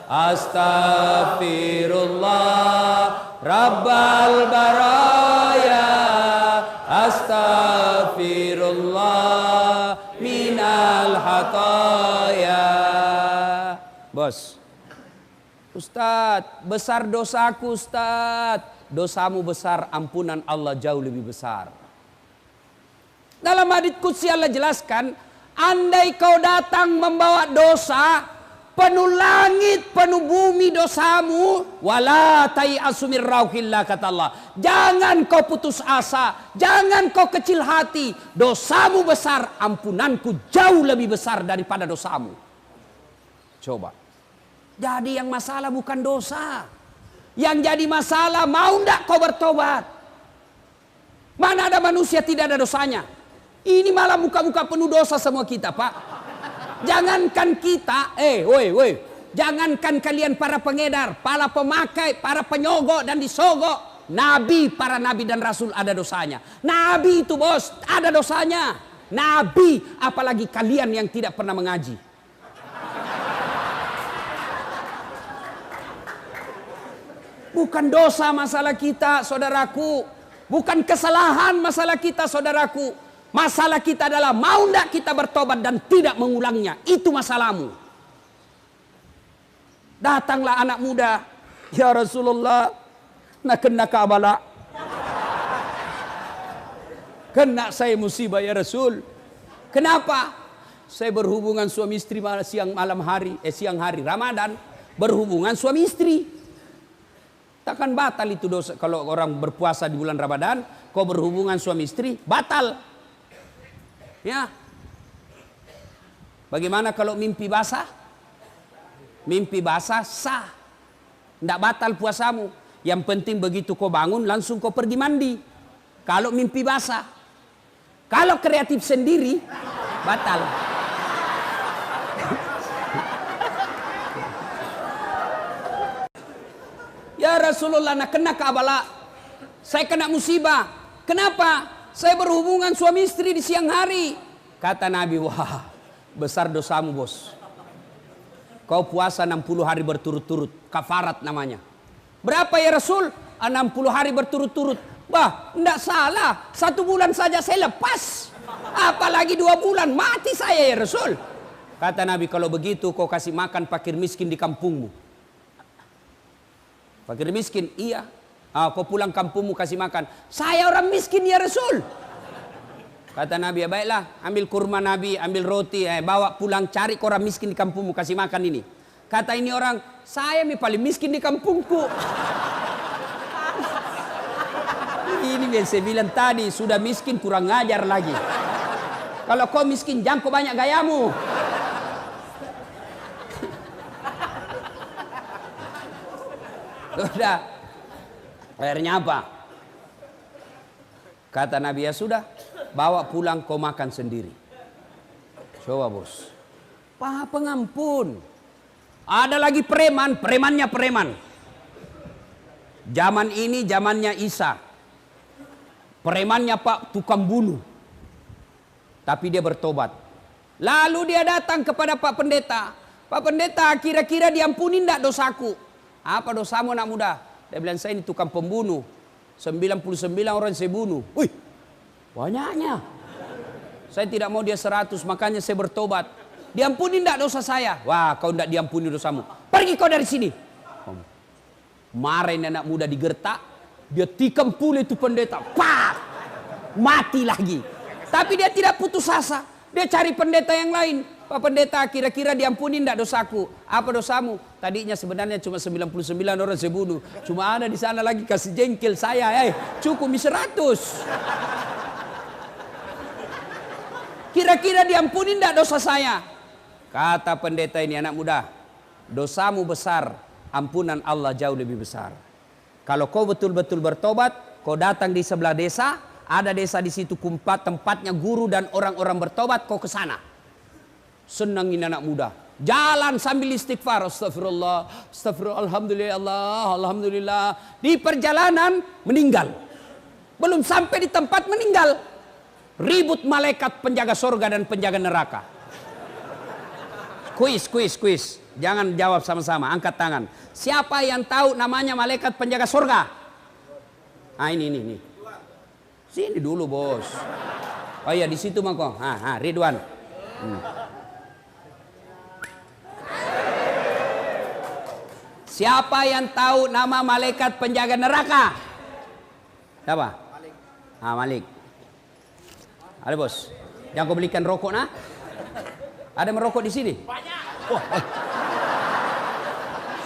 A: astaghfirullah Rabbal baraya, astaghfirullah minal hataya. Bos, Ustadz, besar dosaku, Ustadz. Dosamu besar, ampunan Allah jauh lebih besar. Dalam hadits qudsi Allah jelaskan, andai kau datang membawa dosa, penuh langit, penuh bumi dosamu, wala tai'asu min rauhillah, kata Allah. Jangan kau putus asa, jangan kau kecil hati. Dosamu besar, ampunanku jauh lebih besar daripada dosamu. Coba. Jadi yang masalah bukan dosa. Yang jadi masalah, mau ndak kau bertobat? Mana ada manusia tidak ada dosanya? Ini malah muka-muka penuh dosa semua kita, Pak. Jangankan kita, jangankan kalian para pengedar, para pemakai, para penyogok dan disogok. Nabi, para nabi dan rasul ada dosanya. Nabi itu, bos, ada dosanya. Nabi, apalagi kalian yang tidak pernah mengaji. Bukan dosa masalah kita, saudaraku. Bukan kesalahan masalah kita, saudaraku. Masalah kita adalah mau tidak kita bertobat dan tidak mengulangnya. Itu masalahmu. Datanglah anak muda. Ya Rasulullah, nak kena kabala. Kena saya musibah ya Rasul. Kenapa? Saya berhubungan suami istri siang hari Ramadan. Berhubungan suami istri. Takkan batal itu dosa. Kalau orang berpuasa di bulan Ramadan, kau berhubungan suami istri, batal. Ya. Bagaimana kalau mimpi basah? Mimpi basah sah. Tidak batal puasamu. Yang penting begitu kau bangun langsung kau pergi mandi. Kalau mimpi basah. Kalau kreatif sendiri batal. Ya Rasulullah, nak kena kabala. Saya kena musibah. Kenapa? Saya berhubungan suami istri di siang hari. Kata Nabi, wah besar dosamu bos. Kau puasa 60 hari berturut-turut. Kafarat namanya. Berapa ya Rasul? 60 hari berturut-turut. Bah, enggak salah. 1 bulan saja saya lepas. Apalagi 2 bulan. Mati saya ya Rasul. Kata Nabi, kalau begitu kau kasih makan fakir miskin di kampungmu. Fakir miskin, iya. Kau pulang kampungmu kasih makan. Saya orang miskin ya Rasul. Kata Nabi, ya baiklah, ambil kurma Nabi, ambil roti, bawa pulang, cari ke orang miskin di kampungmu, kasih makan ini. Kata ini orang, saya paling miskin di kampungku. Ini yang saya bilang tadi, sudah miskin kurang ngajar lagi. Kalau kau miskin, jangan kau banyak gayamu. Sudah. Akhirnya apa? Kata Nabi, ya sudah, bawa pulang kau makan sendiri. Coba bos. Pengampun. Ada lagi preman, premannya preman. Zaman ini zamannya Isa. Premannya Pak tukang bunuh. Tapi dia bertobat. Lalu dia datang kepada Pak Pendeta. Pak Pendeta, kira-kira diampuni enggak dosaku? Apa dosamu anak muda? Dia bilang, saya ini tukang pembunuh. 99 orang saya bunuh. Wih, banyaknya. Saya tidak mau dia 100, makanya saya bertobat. Diampuni enggak dosa saya? Wah, kau enggak diampuni dosamu. Pergi kau dari sini. Marahin anak muda digertak. Dia tikam pula itu pendeta. Pak! Mati lagi. Tapi dia tidak putus asa. Dia cari pendeta yang lain. Pak Pendeta, kira-kira diampuni enggak dosaku? Apa dosamu? Tadinya sebenarnya cuma 99 orang saya bunuh. Cuma ada di sana lagi kasih jengkel saya. Cukup 100. Kira-kira diampuni enggak dosa saya? Kata pendeta ini, anak muda, dosamu besar, ampunan Allah jauh lebih besar. Kalau kau betul-betul bertobat, kau datang di sebelah desa, ada desa di situ tempatnya guru dan orang-orang bertobat, kau ke sana. Senangin anak muda. Jalan sambil istighfar. Astagfirullah, astagfirullah, alhamdulillah, Allah, alhamdulillah. Di perjalanan meninggal. Belum sampai di tempat meninggal. Ribut malaikat penjaga surga dan penjaga neraka. Kuis. Jangan jawab sama-sama, angkat tangan. Siapa yang tahu namanya malaikat penjaga surga? Ah ini. Sini dulu bos. Oh iya di situ mangkong. Ridwan. Siapa yang tahu nama malaikat penjaga neraka? Siapa? Malik. Malik. Ada bos. Jangan kau belikan rokok nah. Ada merokok di sini? Banyak.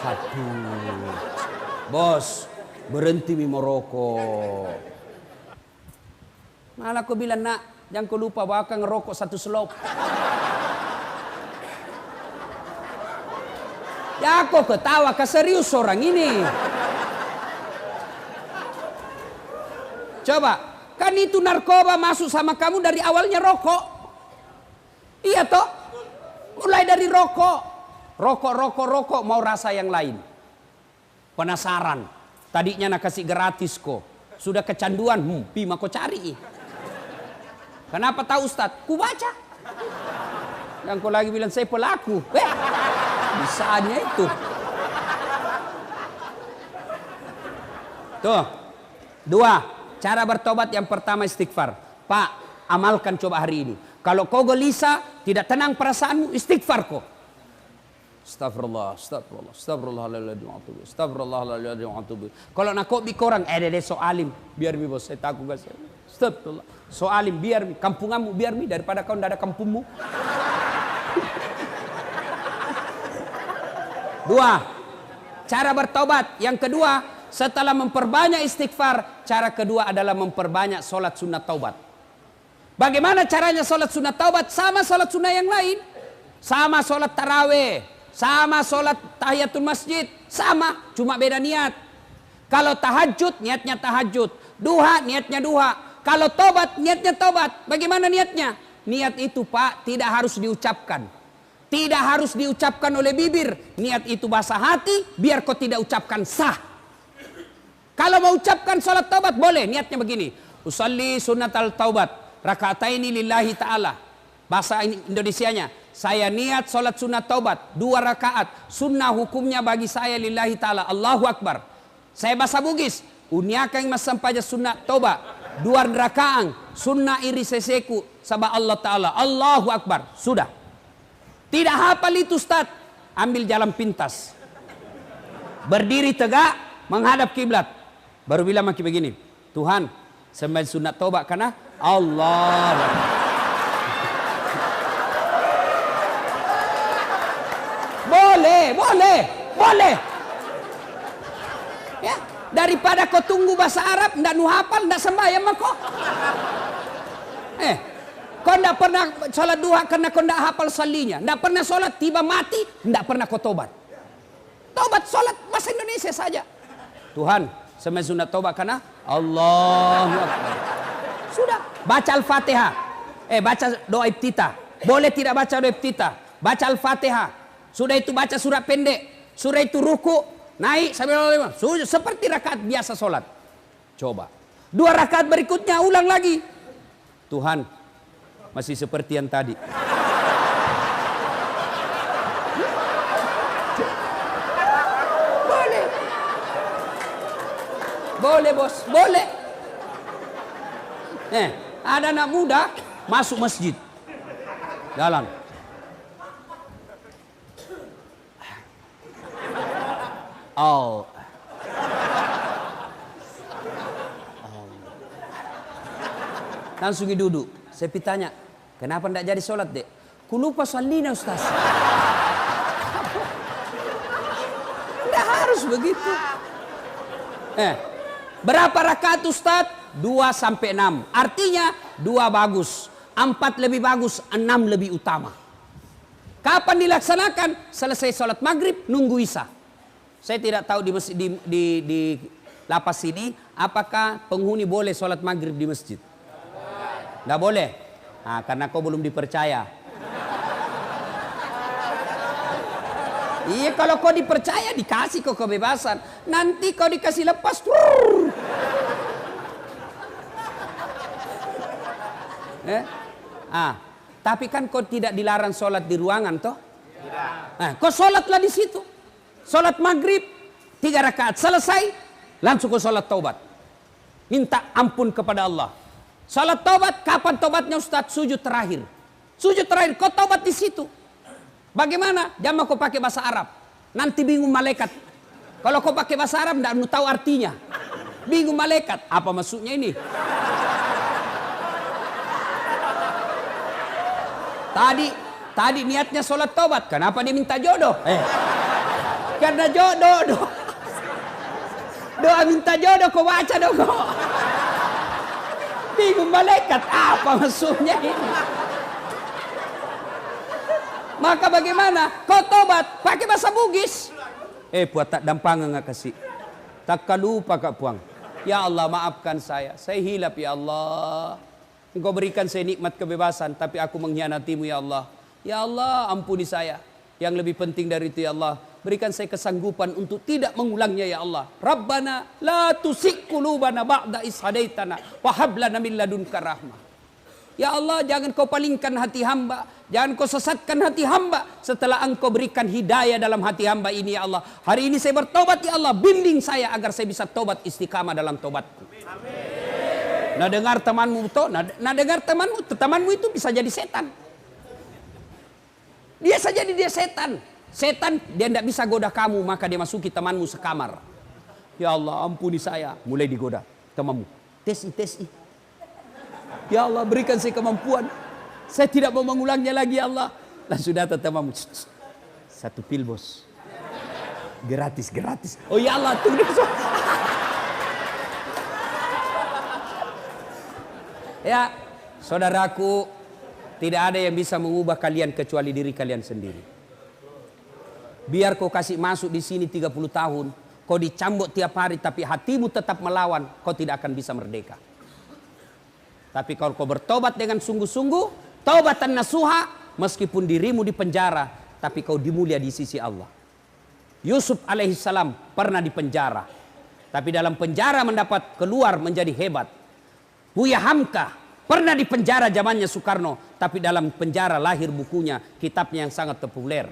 A: Aduh. Bos, berhenti merokok. Malah kau bilang nak, jangan kau lupa bakal ngerokok 1 selop. Ya kok ketawa, keserius orang ini. Coba, kan itu narkoba masuk sama kamu dari awalnya rokok. Iya toh? Mulai dari rokok. Rokok, mau rasa yang lain. Penasaran. Tadinya nak kasih gratis kok. Sudah kecanduan, pima kau cari. Kenapa tahu Ustadz? Ku baca. Yang kau lagi bilang saya pelaku. Bisanya itu. Tuh. 2. Cara bertobat yang pertama istighfar. Pak, amalkan coba hari ini. Kalau kau gelisah, tidak tenang perasaanmu, istighfar kau. Astagfirullah, astagfirullah, astagfirullahaladzim, astagfirullahaladzim, astagfirullah. Kalau nak kau bikorang, dede so alim, biar mi bos, saya takut gak saya. Astagfirullah, so alim, biar mi, kampunganmu biar mi, daripada kau tidak ada kampungmu. Dua, cara bertobat. Yang kedua, setelah memperbanyak istighfar, cara kedua adalah memperbanyak sholat sunat taubat. Bagaimana caranya sholat sunat taubat? Sama sholat sunnah yang lain. Sama sholat taraweh. Sama sholat tahiyatul masjid. Sama, cuma beda niat. Kalau tahajud, niatnya tahajud. Duha, niatnya duha. Kalau tobat, niatnya tobat. Bagaimana niatnya? Niat itu Pak, tidak harus diucapkan. Tidak harus diucapkan oleh bibir. Niat itu bahasa hati, biar kau tidak ucapkan sah. Kalau mau ucapkan sholat taubat boleh, niatnya begini. Usalli sunnatal taubat, raka'ataini lillahi ta'ala. Bahasa Indonesianya, saya niat sholat sunat taubat, 2 rakaat. Sunnah hukumnya bagi saya lillahi ta'ala, Allahu Akbar. Saya bahasa Bugis, uniakang masampaja sunat taubat, 2 rakaat. Sunnah iri seseku, sabah Allah ta'ala, Allahu Akbar. Sudah. Tidak hafal itu Ustaz, ambil jalan pintas. Berdiri tegak, menghadap kiblat. Baru bilang maki begini, Tuhan, sembahyang sunat taubat karena Allah. Boleh. Ya, daripada kau tunggu bahasa Arab, ndak nu hafal, ndak sembahyang mah kau. Kau ndak pernah sholat duha karena kau ndak hafal salinya, ndak pernah sholat tiba mati, ndak pernah kau tobat. Tobat sholat bahasa Indonesia saja. Tuhan, sembahyang sunat taubat karena Allahu Akbar. Sudah, baca Al-Fatihah. Baca doa iftitah. Boleh tidak baca doa iftitah? Baca Al-Fatihah. Sudah itu baca surat pendek. Sudah itu ruku, naik sampai seperti rakaat biasa sholat. Coba. 2 rakaat berikutnya ulang lagi. Tuhan, masih seperti yang tadi. Boleh bos, boleh. Ada anak muda masuk masjid, jalan. Langsung duduk. Saya tanya, kenapa tidak jadi sholat dek? Ku lupa salina Ustaz. Tidak harus begitu. Berapa rakaat Ustaz? 2 sampai 6. Artinya 2 bagus, 4 lebih bagus, 6 lebih utama. Kapan dilaksanakan? Selesai sholat maghrib, nunggu isya. Saya tidak tahu di lapas ini apakah penghuni boleh sholat maghrib di masjid. Nggak boleh. Nah, karena kau belum dipercaya. Iya, kalau kau dipercaya dikasih kau kebebasan. Nanti kau dikasih lepas. Tapi kan kau tidak dilarang sholat di ruangan toh? Kau sholatlah di situ. Sholat maghrib 3 rakaat selesai, langsung kau sholat taubat. Minta ampun kepada Allah. Sholat taubat, kapan taubatnya Ustaz? Sujud terakhir. Sujud terakhir, kau taubat di situ. Bagaimana? Jangan kau pakai bahasa Arab. Nanti bingung malaikat. Kalau kau pakai bahasa Arab, tidak tahu artinya. Bingung malaikat. Apa maksudnya ini? Tadi niatnya sholat taubat. Kenapa dia minta jodoh? Karena jodoh. Doa minta jodoh, kau baca dong kau. Bingung malaikat, apa maksudnya ini? Maka bagaimana? Kau tobat pakai bahasa Bugis. Buat tak dampangan nggak kasih. Tak lupa kak puang. Ya Allah maafkan saya hilap ya Allah. Engkau berikan saya nikmat kebebasan, tapi aku mengkhianatimu ya Allah. Ya Allah ampuni saya. Yang lebih penting dari itu ya Allah, berikan saya kesanggupan untuk tidak mengulangnya ya Allah. Rabbana la tusik qulubana ba'da is hadaitana wa hab lana min ladunka rahmah. Ya Allah, jangan kau palingkan hati hamba, jangan kau sesatkan hati hamba setelah engkau berikan hidayah dalam hati hamba ini ya Allah. Hari ini saya bertobat ya Allah, bimbing saya agar saya bisa tobat istiqamah dalam tobatku. Amin. Nah dengar temanmu toh, nah dengar temanmu itu bisa jadi setan. Dia saja dia setan. Setan dia tidak bisa goda kamu, maka dia masuki temanmu sekamar. Ya Allah ampuni saya, mulai digoda temanmu. Tes. Ya Allah berikan saya kemampuan. Saya tidak mau mengulangnya lagi ya Allah. Langsung datang temanmu. Satu pil bos. Gratis. Oh ya Allah tunggu. Ya, saudaraku, tidak ada yang bisa mengubah kalian kecuali diri kalian sendiri. Biar kau kasih masuk di sini 30 tahun, kau dicambuk tiap hari tapi hatimu tetap melawan, kau tidak akan bisa merdeka. Tapi kalau kau bertobat dengan sungguh-sungguh, taubatan nasuha, meskipun dirimu di penjara, tapi kau dimulia di sisi Allah. Yusuf alaihissalam pernah di penjara, tapi dalam penjara mendapat keluar menjadi hebat. Buya Hamka pernah di penjara zamannya Soekarno, tapi dalam penjara lahir bukunya, kitabnya yang sangat populer.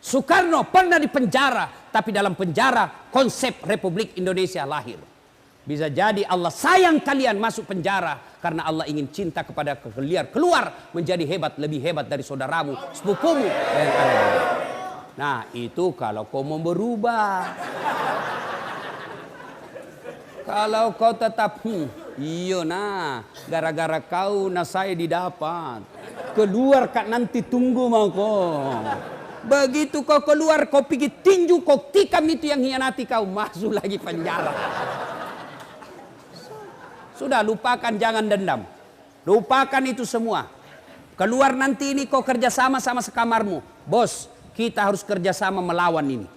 A: Soekarno pernah di penjara, tapi dalam penjara konsep Republik Indonesia lahir. Bisa jadi Allah sayang kalian masuk penjara karena Allah ingin cinta kepada kalian, keluar menjadi hebat, lebih hebat dari saudaramu, sepupumu. Nah itu kalau kau mau berubah. Kalau kau tetap iya nah, gara-gara kau nah saya didapat. Keluar kak nanti tunggu mau kau. Begitu kau keluar kau pergi tinju kau tikam itu yang hianati kau masuk lagi penjara. Sudah lupakan jangan dendam. Lupakan itu semua. Keluar nanti ini kau kerjasama sama sekamarmu. Bos kita harus kerjasama melawan ini.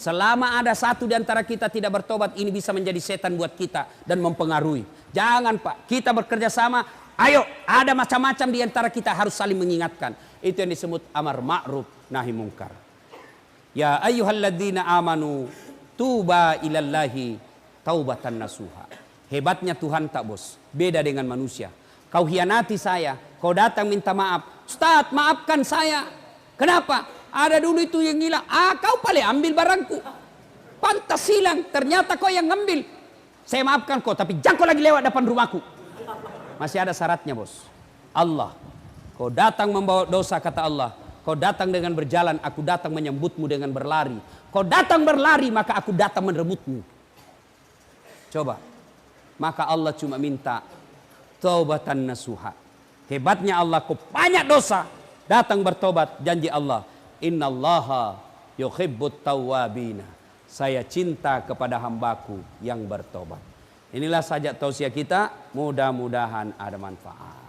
A: Selama ada satu di antara kita tidak bertobat, ini bisa menjadi setan buat kita dan mempengaruhi. Jangan Pak, kita bekerja sama. Ayo, ada macam-macam di antara kita harus saling mengingatkan. Itu yang disebut amar ma'ruf nahi mungkar. Ya ayyuhalladzina amanu tuba ilallahi taubatan nasuha. Hebatnya Tuhan tak bos, beda dengan manusia. Kau hianati saya, kau datang minta maaf. Ustaz, maafkan saya. Kenapa? Ada dulu itu yang hilang. Kau paling ambil barangku. Pantas hilang. Ternyata kau yang ngambil. Saya maafkan kau. Tapi jangan kau lagi lewat depan rumahku. Masih ada syaratnya bos. Allah. Kau datang membawa dosa kata Allah. Kau datang dengan berjalan. Aku datang menyambutmu dengan berlari. Kau datang berlari. Maka aku datang merebutmu. Coba. Maka Allah cuma minta. Taubatan nasuha. Hebatnya Allah. Kau banyak dosa. Datang bertobat. Janji Allah. Innallaha yuhibbut tawwabina. Saya cinta kepada hambaku yang bertobat. Inilah saja tausiah kita. Mudah-mudahan ada manfaat.